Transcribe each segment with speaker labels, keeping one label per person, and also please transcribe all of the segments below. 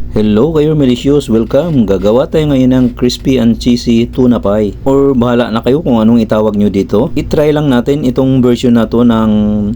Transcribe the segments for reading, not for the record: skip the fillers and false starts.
Speaker 1: Hello kayo malicious, welcome! Gagawa tayo ngayon ng crispy and cheesy tuna pie. Or bahala na kayo kung anong itawag nyo dito. I-try lang natin itong version na to ng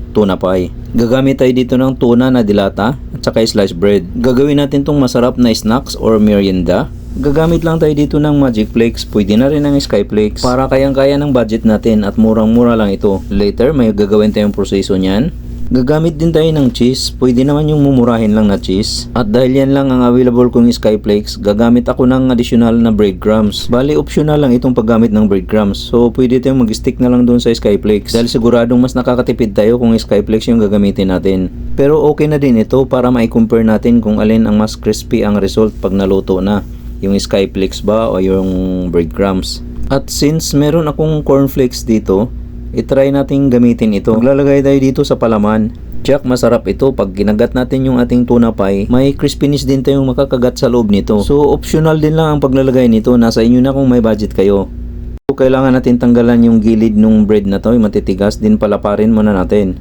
Speaker 1: tuna pie. Gagamit tayo dito ng tuna na dilata at saka sliced bread. Gagawin natin tong masarap na snacks or merienda. Gagamit lang tayo dito ng Magic Flakes, pwede na rin ng Sky Flakes para kayang-kaya ng budget natin at murang-mura lang ito. Later may gagawin tayong proseso niyan. Gagamit din tayo ng cheese, pwede naman yung mumurahin lang na cheese. At dahil yan lang ang available kong Sky Flakes, gagamit ako ng additional na breadcrumbs. Bali optional lang itong paggamit ng breadcrumbs, so pwede tayong mag-stick na lang doon sa Sky Flakes dahil siguradong mas nakakatipid tayo kung Sky Flakes yung gagamitin natin. Pero okay na din ito para ma-compare natin kung alin ang mas crispy ang result pag naluto na, yung Sky Flakes ba o yung breadcrumbs. At since meron akong cornflakes dito, i-try nating gamitin ito. Maglalagay tayo dito sa palaman. Tiyak masarap ito pag ginagat natin yung ating tuna pie. May crispiness din tayong makakagat sa loob nito. So optional din lang ang paglalagay nito. Nasa inyo na kung may budget kayo. So kailangan natin tanggalan yung gilid ng bread na to. Yung matitigas din palaparin muna natin.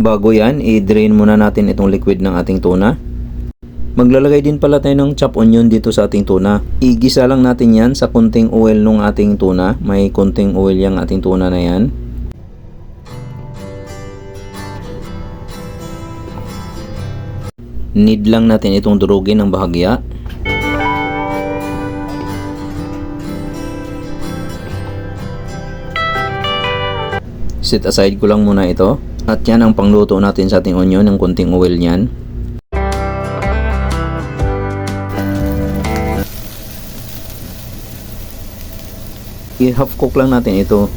Speaker 1: Bago yan, i-drain muna natin itong liquid ng ating tuna. Maglalagay din pala tayo ng chopped onion dito sa ating tuna. Igisa lang natin yan sa konting oil ng ating tuna. May konting oil yung ating tuna na yan. Need lang natin itong durugin ng bahagya. Set aside ko lang muna ito. At yan ang pangluto natin sa ating onion, ng konting oil niyan. I-half cook lang natin ito.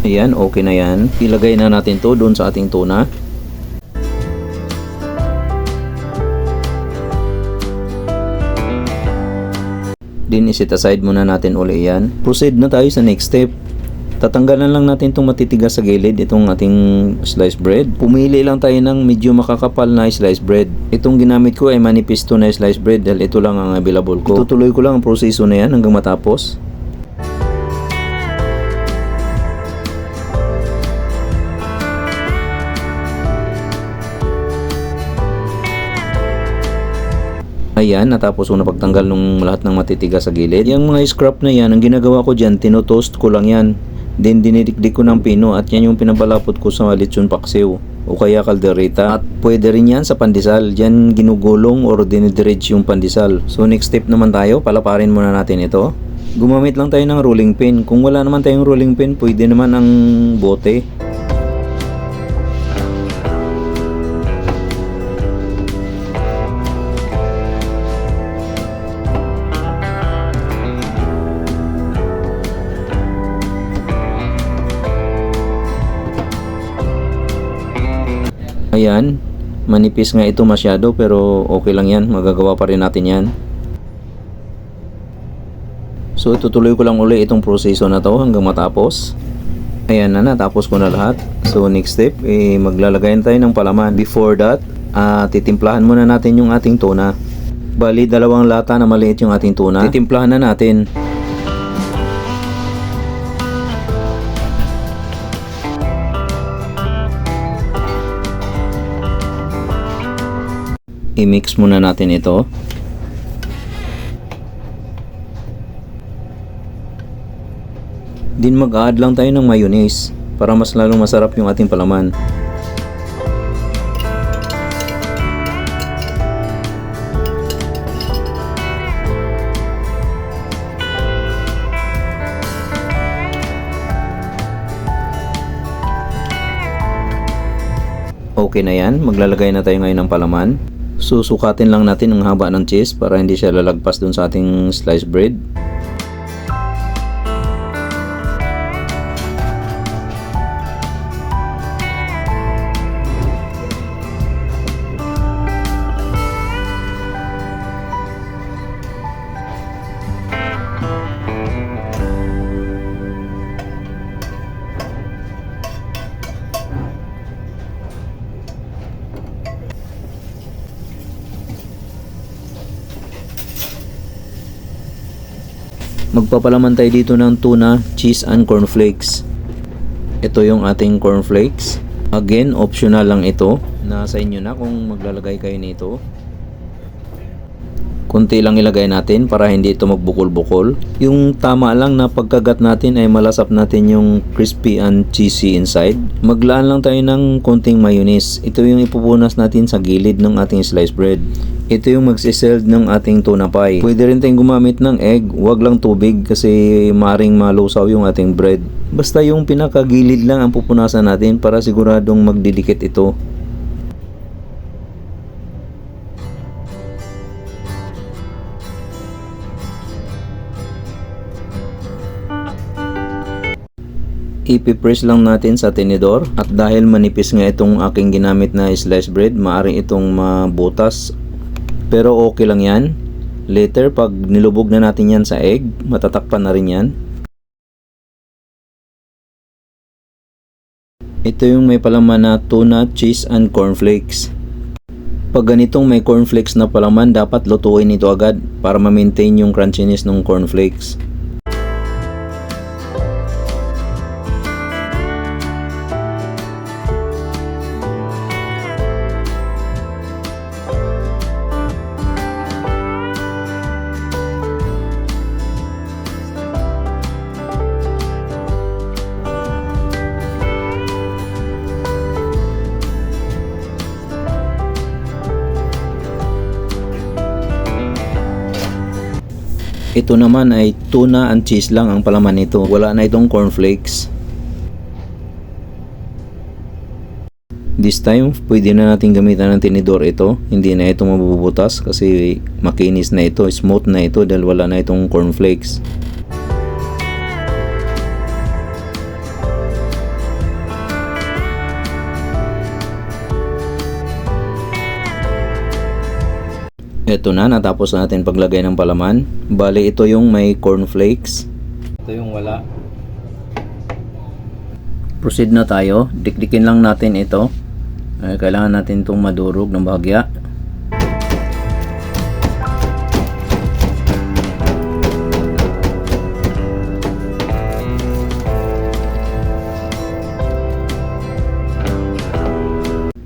Speaker 1: Ayan, okay na yan. Ilagay na natin to doon sa ating tuna. Din iset aside muna natin uli yan. Proceed na tayo sa next step. Tatanggalan lang natin itong matitigas sa gilid, itong ating sliced bread. Pumili lang tayo ng medyo makakapal na sliced bread. Itong ginamit ko ay manipis to na sliced bread dahil ito lang ang available ko. Tutuloy ko lang ang proseso na yan hanggang matapos. Ayan, natapos ko na pagtanggal ng lahat ng matitigas sa gilid. Yung mga scrap na yan, ang ginagawa ko dyan, tinotoast ko lang yan. Then dinidikdik ko ng pino at yan yung pinabalapot ko sa lechon paksiw o kaya kaldereta. At pwede rin yan sa pandesal. Dyan ginugulong or dinidiretch yung pandesal. So next step naman tayo, palaparin muna natin ito. Gumamit lang tayo ng rolling pin. Kung wala naman tayong rolling pin, pwede naman ang bote. Ayan, manipis nga ito masyado pero okay lang yan, magagawa pa rin natin yan. So tutuloy ko lang uli itong proseso na to hanggang matapos. Ayan na, natapos ko na lahat. So next step, maglalagayan tayo ng palaman. Before that, titimplahan muna natin yung ating tuna. Bali, 2 lata na maliit yung ating tuna. Titimplahan na natin. I-mix muna natin ito. Din mag-add lang tayo ng mayonnaise para mas lalong masarap yung ating palaman. Okay na yan, maglalagay na tayo ngayon ng palaman. Susukatin lang natin ang haba ng cheese para hindi siya lalagpas dun sa ating sliced bread. Magpapalaman tayo dito ng tuna, cheese, and cornflakes. Ito yung ating cornflakes. Again, optional lang ito. Nasa inyo na kung maglalagay kayo nito. Kunti lang ilagay natin para hindi ito magbukol-bukol. Yung tama lang na pagkagat natin ay malasap natin yung crispy and cheesy inside. Maglaan lang tayo ng konting mayonnaise. Ito yung ipupunas natin sa gilid ng ating sliced bread. Ito yung magsiseld ng ating tuna pie. Pwede rin tayong gumamit ng egg, wag lang tubig kasi maring malusaw yung ating bread. Basta yung pinakagilid lang ang pupunasan natin para siguradong magdidikit ito. Ipipress lang natin sa tinidor at dahil manipis nga itong aking ginamit na sliced bread, maaring itong mabutas. Pero okay lang yan. Later, pag nilubog na natin yan sa egg, matatakpan na rin yan. Ito yung may palaman na tuna, cheese, and cornflakes. Pag ganitong may cornflakes na palaman, dapat lutuin ito agad para ma-maintain yung crunchiness ng cornflakes. Ito naman ay tuna and cheese lang ang palaman nito. Wala na itong cornflakes. This time, pwede na natin gamitan ng tinidor ito. Hindi na ito mabubutas kasi makinis na ito, smooth na ito dahil wala na itong cornflakes. Ito na, natapos natin paglagay ng palaman. Bali, ito yung may cornflakes. Ito yung wala. Proceed na tayo. Dikdikin lang natin ito. Kailangan natin itong madurog ng bahagya.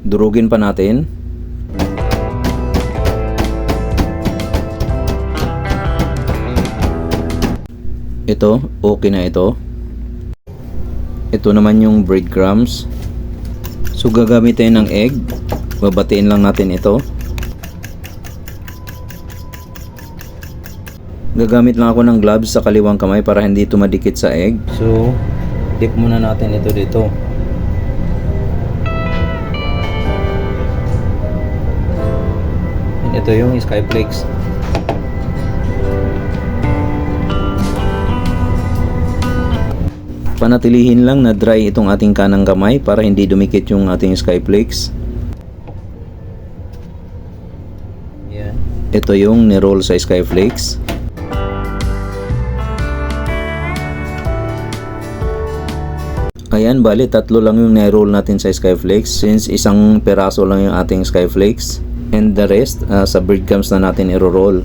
Speaker 1: Durugin pa natin. Ito, okay na ito. Ito naman yung breadcrumbs. So gagamit tayo ng egg. Babatiin lang natin ito. Gagamit lang ako ng gloves sa kaliwang kamay para hindi ito madikit sa egg. So, dip muna natin ito dito. And ito yung skyflakes. Panatilihin lang na dry itong ating kanang kamay para hindi dumikit yung ating skyflakes. Yan. Ito yung ni-roll sa skyflakes. Ayan, bali tatlo lang yung ni-roll natin sa skyflakes since isang peraso lang yung ating skyflakes. And the rest, sa breadcrumbs na natin i-roll.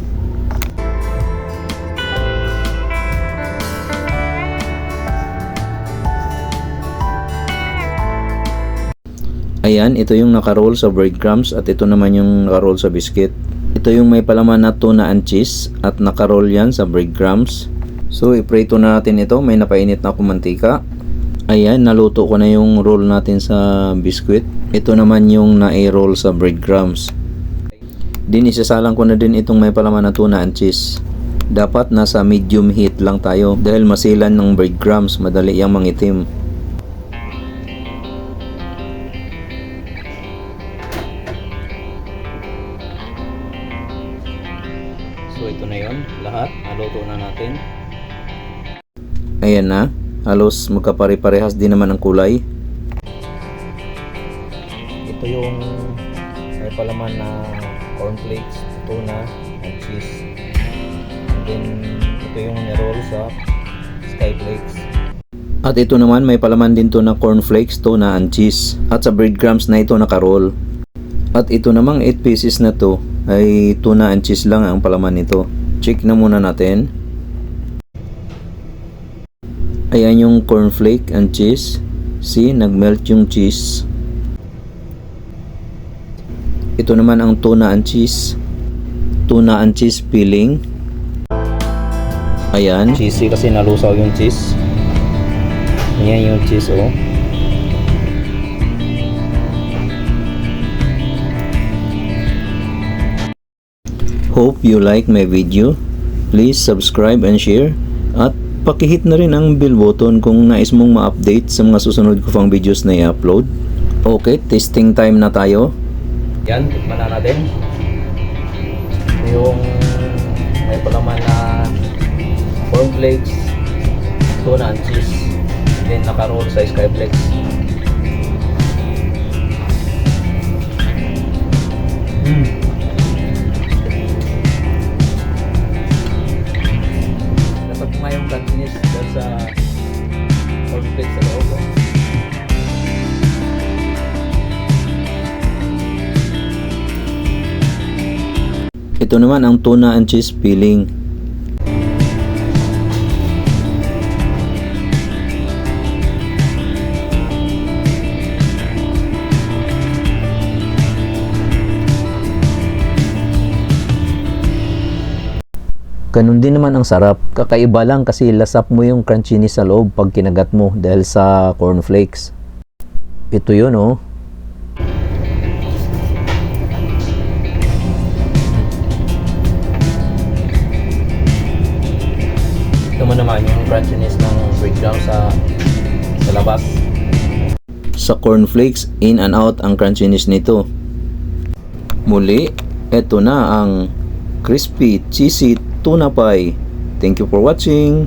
Speaker 1: Ayan, ito yung nakaroll sa breadcrumbs at ito naman yung nakaroll sa biscuit. Ito yung may palaman na tuna and cheese at nakaroll yan sa breadcrumbs. So, iprito na natin ito. May napainit na akong mantika. Ayan, naluto ko na yung roll natin sa biscuit. Ito naman yung na-roll sa breadcrumbs. Din isasalang ko na din itong may palaman na tuna and cheese. Dapat nasa medium heat lang tayo dahil masilan ng breadcrumbs, madali yang mangitim. So ito na yon, lahat naluto na natin. Ayan na, halos magkapare-parehas din naman ang kulay. Ito yung may palaman na cornflakes, tuna, and cheese. And then ito yung ni-roll sa skyflakes. At ito naman may palaman din to na cornflakes, tuna, and cheese. At sa breadcrumbs na ito naka-roll. At ito namang 8 pieces na to ay tuna and cheese lang ang palaman nito. Check na muna natin. Ayan yung cornflake and cheese. See, nagmelt yung cheese. Ito naman ang tuna and cheese. Tuna and cheese filling. Ayan, cheesy kasi nalusaw yung cheese. Ayan yung cheese, oh. Hope you like my video. Please subscribe and share. At pakihit na rin ang bell button kung nais mong ma-update sa mga susunod ko pang videos na i-upload. Okay, tasting time na tayo. Yan, tikman na natin. Yung may palaman na cornflakes, tuna and cheese. Then naka-roll sa skyflakes. Dapat ko nga yung crunchiness dahil sa cornflakes sa loob. Ito naman ang tuna and cheese filling. Ganun din naman ang sarap. Kakaiba lang kasi lasap mo yung crunchiness sa loob pag kinagat mo dahil sa cornflakes. Ito yun, oh. Ito mo naman yung crunchiness ng breadcrumb sa labas. Sa cornflakes, in and out ang crunchiness nito. Muli, ito na ang crispy, cheesy tuna pie. Thank you for watching.